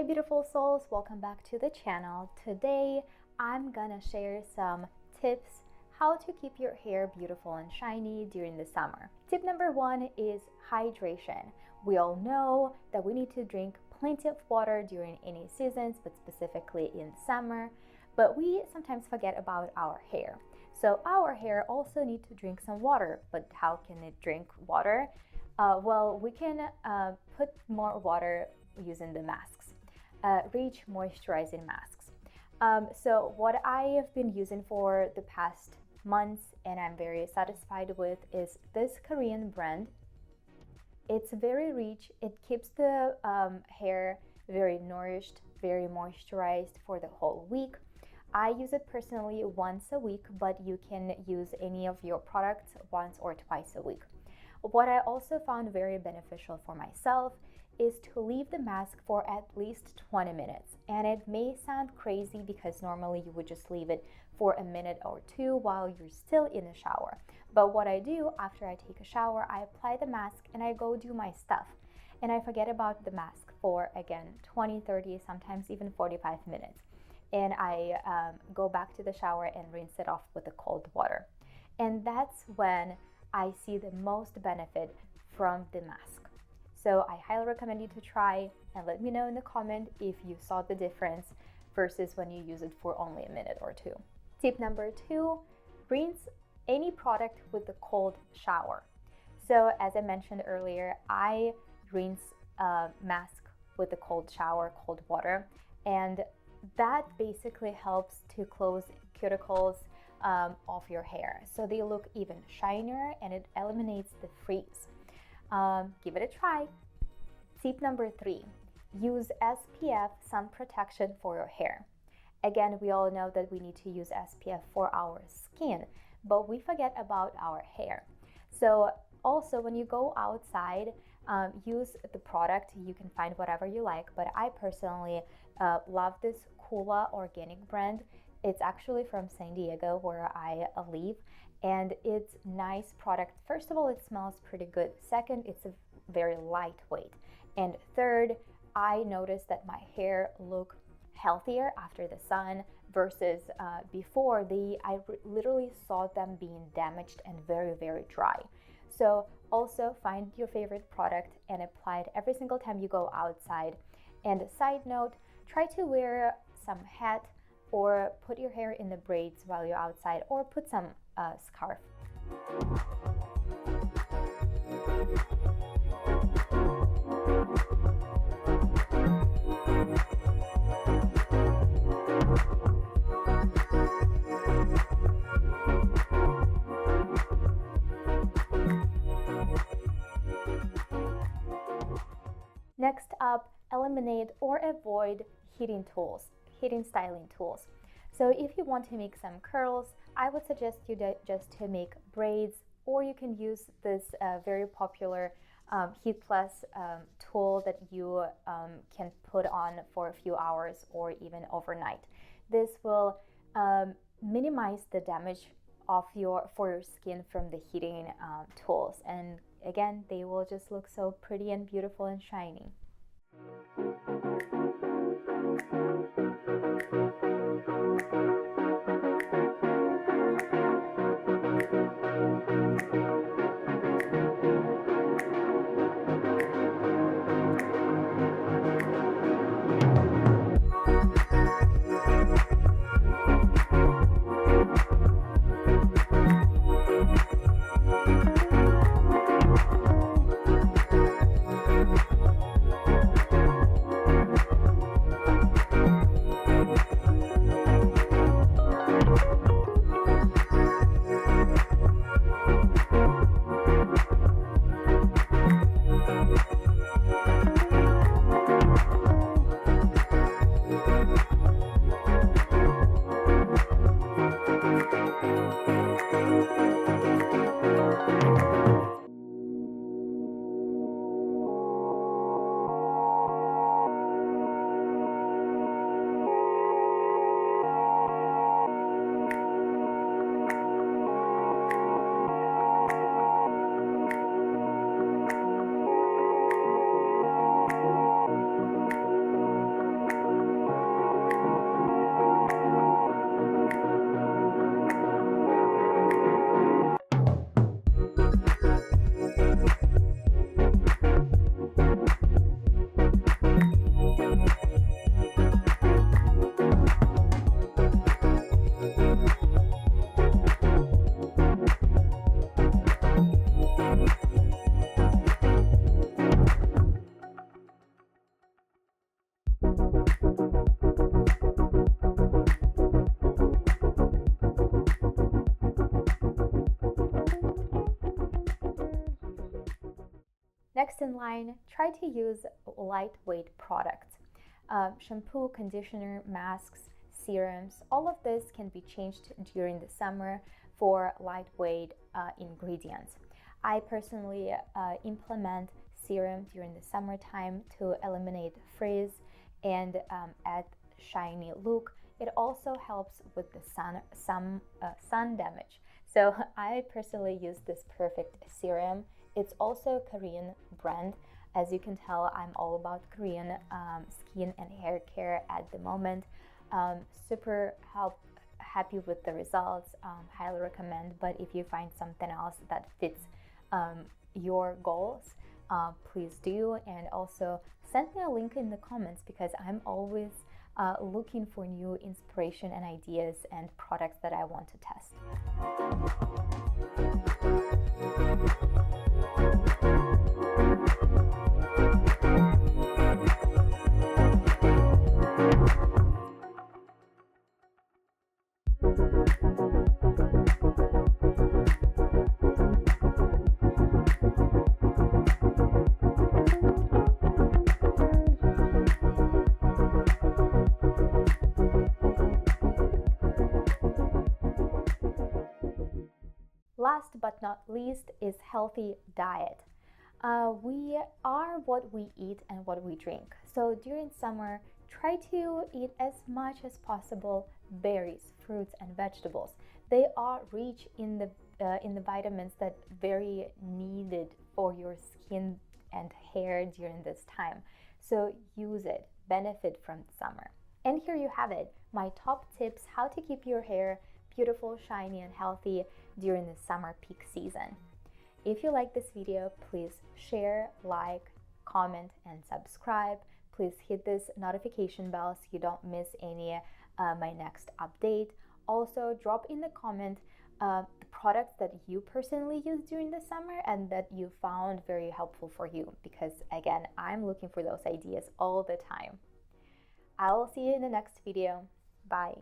beautiful souls, welcome back to the channel. Today I'm gonna share some tips how to keep your hair beautiful and shiny during the summer. Tip number one is hydration. We all know that we need to drink plenty of water during any seasons, but specifically in summer, but we sometimes forget about our hair. So our hair also need to drink some water, but how can it drink water? Well, we can put more water using the masks, Reach moisturizing masks. So what I have been using for the past months and I'm very satisfied with is this Korean brand. It's very rich. It keeps the hair very nourished, very moisturized for the whole week. I use it personally once a week, but you can use any of your products once or twice a week. What I also found very beneficial for myself is to leave the mask for at least 20 minutes. And it may sound crazy because normally you would just leave it for a minute or two while you're still in the shower. But what I do after I take a shower, I apply the mask and I go do my stuff. And I forget about the mask for, again, 20, 30, sometimes even 45 minutes. And I go back to the shower and rinse it off with the cold water. And that's when I see the most benefit from the mask. So I highly recommend you to try and let me know in the comment if you saw the difference versus when you use it for only a minute or two. Tip number two, rinse any product with a cold shower. So as I mentioned earlier, I rinse a mask with a cold shower, cold water, and that basically helps to close cuticles of your hair so they look even shinier and it eliminates the frizz. Give it a try. Tip number three, use SPF sun protection for your hair. Again, we all know that we need to use SPF for our skin, but we forget about our hair. So also when you go outside, use the product. You can find whatever you like, but I personally love this Kula organic brand. It's actually from San Diego where I live, and it's nice product. First of all, it smells pretty good. Second, it's a very lightweight. And third, I noticed that my hair looked healthier after the sun versus before. I literally saw them being damaged and very, very dry. So also find your favorite product and apply it every single time you go outside. And side note, try to wear some hat or put your hair in the braids while you're outside, or put some scarf. Next up, eliminate or avoid heating styling tools. So if you want to make some curls, I would suggest you just to make braids, or you can use this very popular Heat Plus tool that you can put on for a few hours or even overnight. This will minimize the damage for your skin from the heating tools, and again, they will just look so pretty and beautiful and shiny. Next in line, try to use lightweight products. Shampoo, conditioner, masks, serums, all of this can be changed during the summer for lightweight ingredients. I personally implement serum during the summertime to eliminate frizz and add shiny look. It also helps with the sun damage. So I personally use this perfect serum. It's also a Korean brand. As you can tell, I'm all about Korean skin and hair care at the moment. Super happy with the results, highly recommend. But if you find something else that fits your goals, please do. And also send me a link in the comments, because I'm always looking for new inspiration and ideas and products that I want to test. Last but not least is healthy diet. We are what we eat and what we drink. So during summer, try to eat as much as possible berries, fruits, and vegetables. They are rich in the vitamins that very needed for your skin and hair during this time. So use it, benefit from summer. And here you have it, my top tips how to keep your hair beautiful, shiny, and healthy during the summer peak season. If you like this video, please share, like, comment, and subscribe. Please hit this notification bell so you don't miss any my next update. Also, drop in the comment the products that you personally use during the summer and that you found very helpful for you, because again, I'm looking for those ideas all the time. I will see you in the next video. Bye.